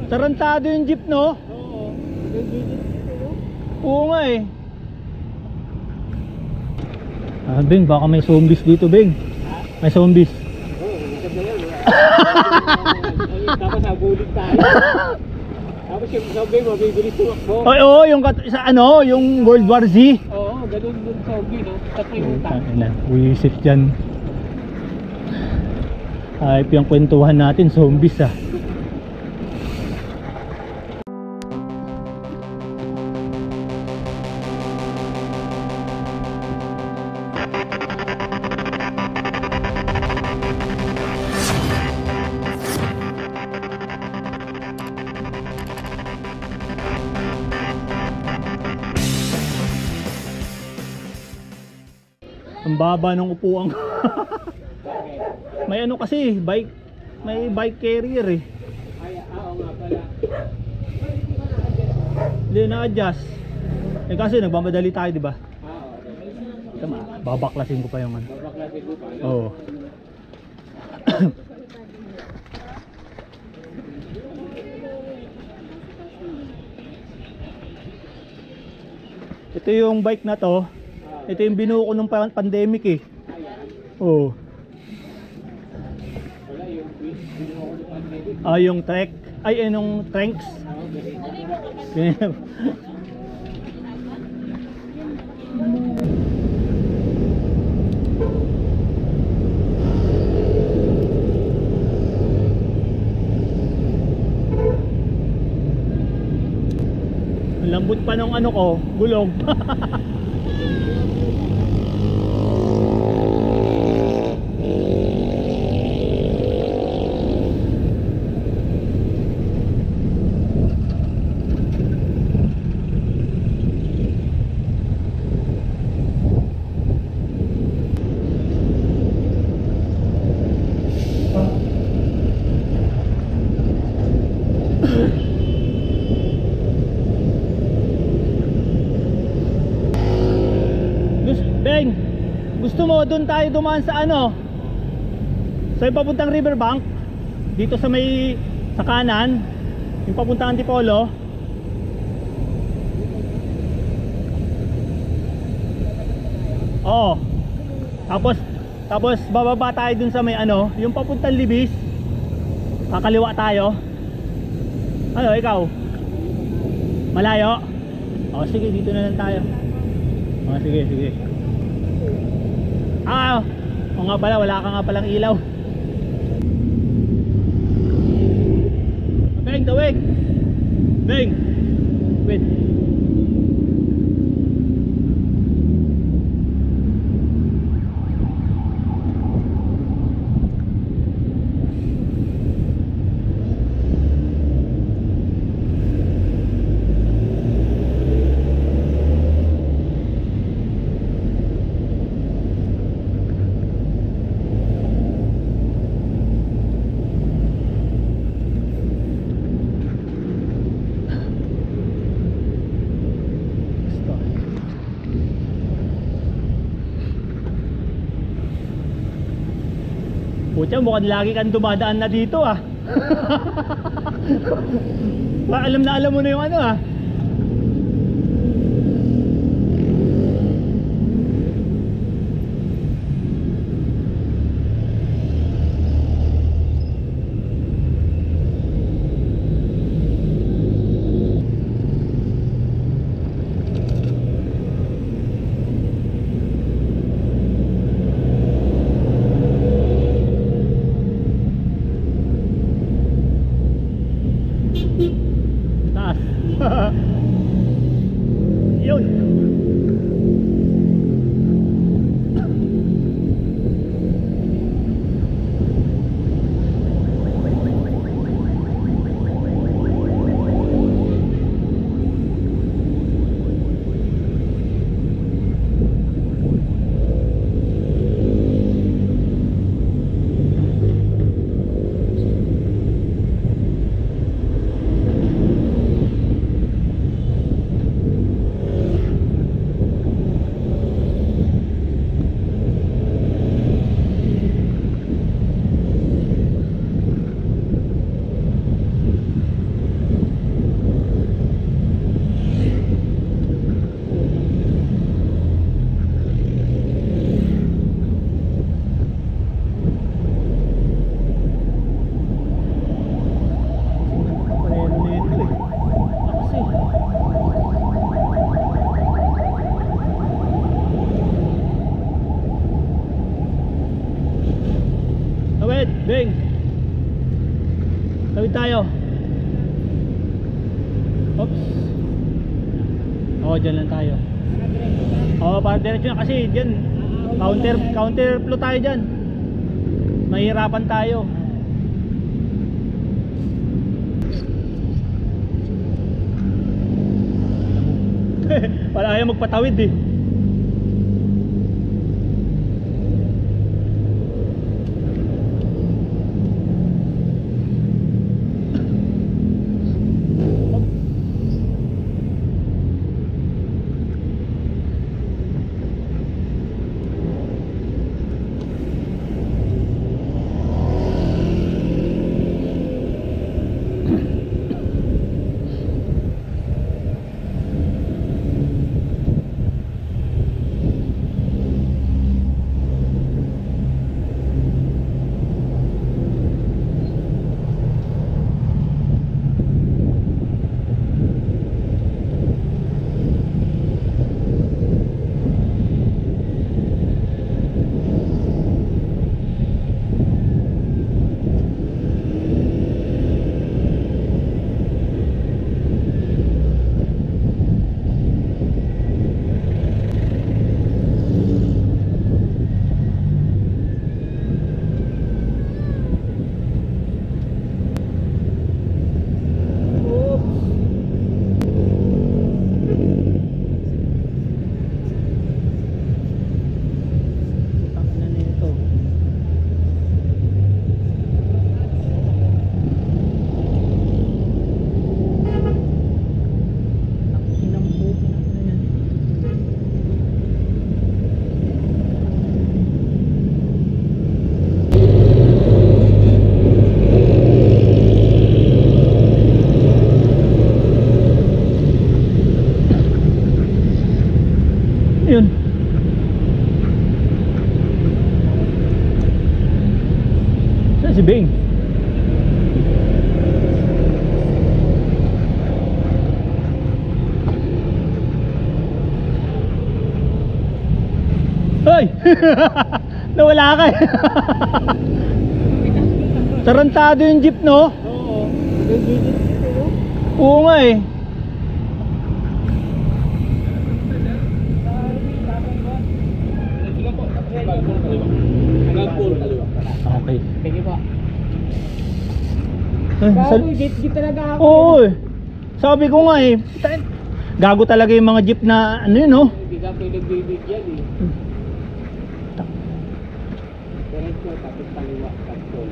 Tarantado yung jeep, no? Oo. Oo nga eh. Bing, baka may zombies dito, Bing. May zombies. Oo, isang na yan. Tapos nabulit tayo. Tapos yung zombie mo, bibilis tumakbo. Oo, yung sa ano, yung World War Z. Oo, ganun yung zombie, no? Tatlo yung Wisit dyan. Ayop yung kwentuhan natin, zombies ah. Ang baba ng upuan. May ano kasi, bike. May bike carrier eh. Ay, oo nga pala. Hindi na-adjust. Eh kasi nagmamadali tayo, di ba? Oo. Tama, babaklasin ko pa yung ano. Babaklasin ko pa. Oo. Ito yung bike na to. Ito yung binuo ko nung pandemic eh. Oo. Wala yung binuo ko ng pandemic. Yung trek. Ay, anong tranks? Lambot pa nung ano ko, gulong. Beng, gusto mo doon tayo dumaan sa ano? Sa yung papuntang riverbank? Dito sa may sa kanan, yung papuntang Antipolo. Oo. Tapos bababa tayo dun sa may ano, yung papuntang Libis. Kakaliwa tayo. Ano, ikaw? Malayo? O sige, dito na lang tayo. O sige, sige. O nga pala, wala ka nga palang ilaw. Beng, tawag. Beng. Wait. Pucha, mukhang lagi kang dumadaan na dito ah. Alam na alam mo na yung ano ah. Yun. tayo. Oops. Oo, dyan lang tayo. Oo, para diretso na kasi dyan counter flow tayo dyan. Mahirapan tayo. Wala ayaw magpatawid eh. Yun. Saan si Bing? Hoy! Nawala ka eh. Tarantado yung jeep, no? Oo. Oo nga eh. Okay. Sige po. Sal- Git talaga ako. Oo eh. Sabi ko nga eh. Gago talaga yung mga jeep na ano yun, no? Hindi ka pinagbibigyan eh. Diretso, tapos kaliwa, control.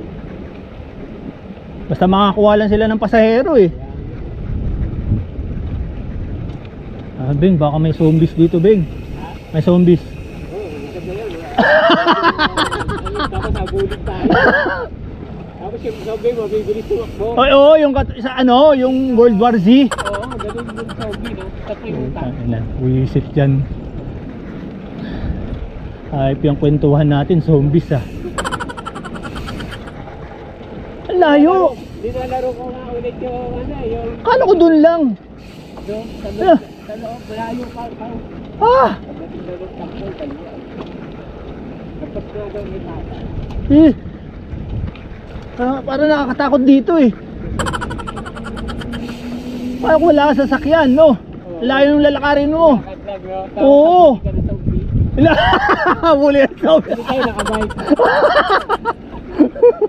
Basta makakuha lang sila ng pasahero eh. Bing, baka may zombies dito, Bing. May zombies. Oo, maganda yan. Tapos nabulit tayo. Tapos yung zombie, mabibilis tumakbo. Oo, yung sa ano, yung World War Z. Oo, ganun yung zombie, no? Tapos yung tank. Wisit dyan. Hype yung kwentuhan natin, zombies ah. Ang layo. Dinalaro ko nga ulit yung ano, yung... Kala ko dun lang. Yung sa loob, malayo pa. Ah! Pagdating na ng takbo, kaliwa. Tapos na daw may tata. Eh. Parang nakakatakot dito eh. Parang wala ka sasakyan, no? Layo ng lalakarin mo. Lakad lang, no? Tapos Oo. hindi ka na zombie. Muli ang zombie.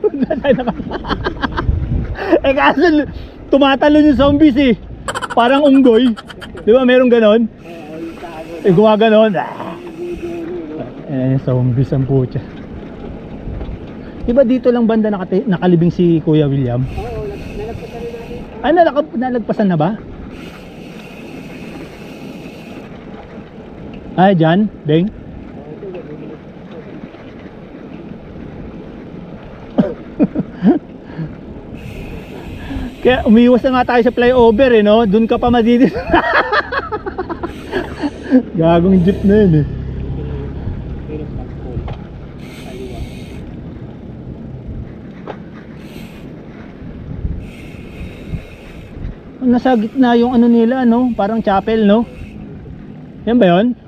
Hindi tayo nakabike. Eh kaso tumatalon yung zombies eh. Parang unggoy. Di ba meron ganon? Eh gumaganon. Eh zombies ang putya. Di ba dito lang banda nakalibing si Kuya William? Oo, nalagpasan na natin. Ay nalagpasan na ba? Ay dyan, Beng? Kaya umiwas na nga tayo sa flyover eh, no? Doon ka pa madidis. Gagong jeep na yun eh. Nasa gitna yung ano nila, no? Parang chapel, no? Yan ba yun?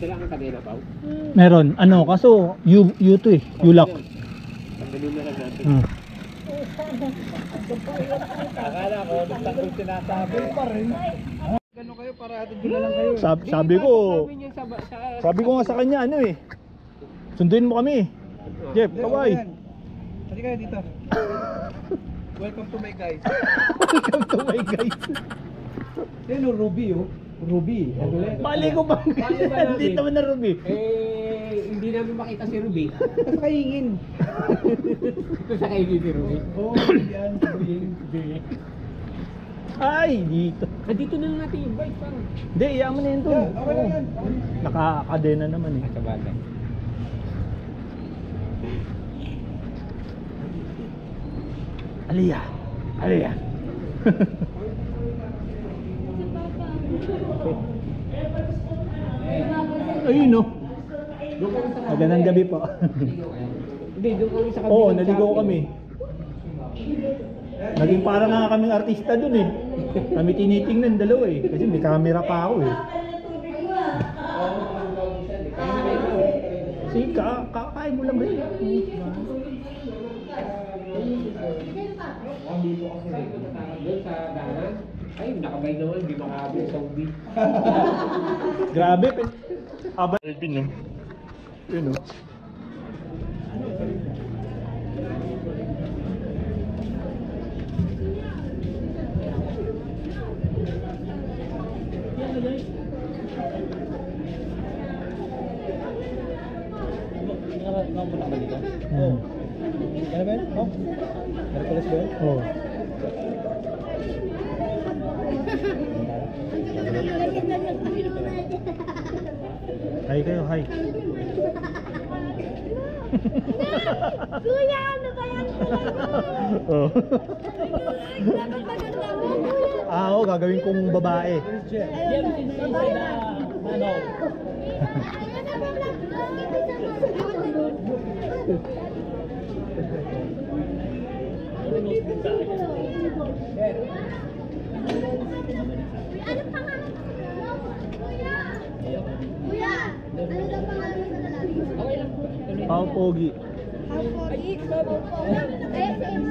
sila ang kadena pa. Meron. Ano, kaso U2 eh. U-lock. Pagdali na lang natin. Hmm. Akala ko, nagtakol sinasabi. Pa rin. Gano'n kayo, para atin na lang kayo. Sabi ko, sabi ko nga sa kanya, ano eh. Sunduin mo kami. Jeff, kaway. Hali kayo dito. Welcome to my guys. Welcome to my guys. Yan o, Ruby oh. Ruby. Mali ko ba? Hindi naman na Ruby. Hindi namin makita si Ruby. Kasi kaingin. Ito sa kaingin si Ruby. Oo, yan. Ruby. Ay, dito. Dito na lang natin yung bike pang. Hindi, iyaman na yun to. Okay lang yan. Nakakadena naman eh. Sa bagay. Aliyah. Aliyah. Ayun oh. Magandang gabi po. Hindi, doon kami sa Oo, naligaw kami. Naging parang nga kaming artista dun eh. Kami tinitingnan dalawa eh. Kasi may camera pa ako eh. Sige, kakain mo lang ba yun? Dito kasi doon sa dahanan. Ay, nakabay naman, hindi makabay sa ubi. Grabe. Aba, Alvin no? Yun no? Oo. Ano ba yun? Oh? Merkulis ba yun? Oo. Hi kayo, hi. Kuya, ano ba yan? Oh. Dapat maganda mo, kuya. Oo, gagawin kong babae. Ano pangalan mo? Kuya! Kuya! Ano daw pangalan mo sa lalaki? Pao Pogi. Ang pogi? Ay, same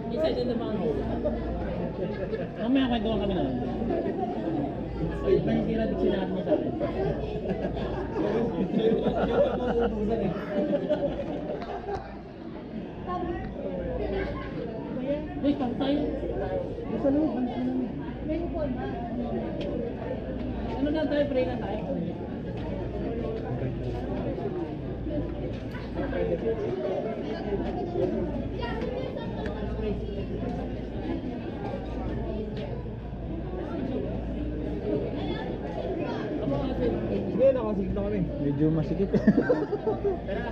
Isa din naman ako. Mamaya kwentuhan kami na. Ay, pahintira din sinabi mo sa akin. Hey, pantay. Sa loob, ano na tayo, pray na tayo. Sige, nakasigil na kami. Medyo masikip. Tara.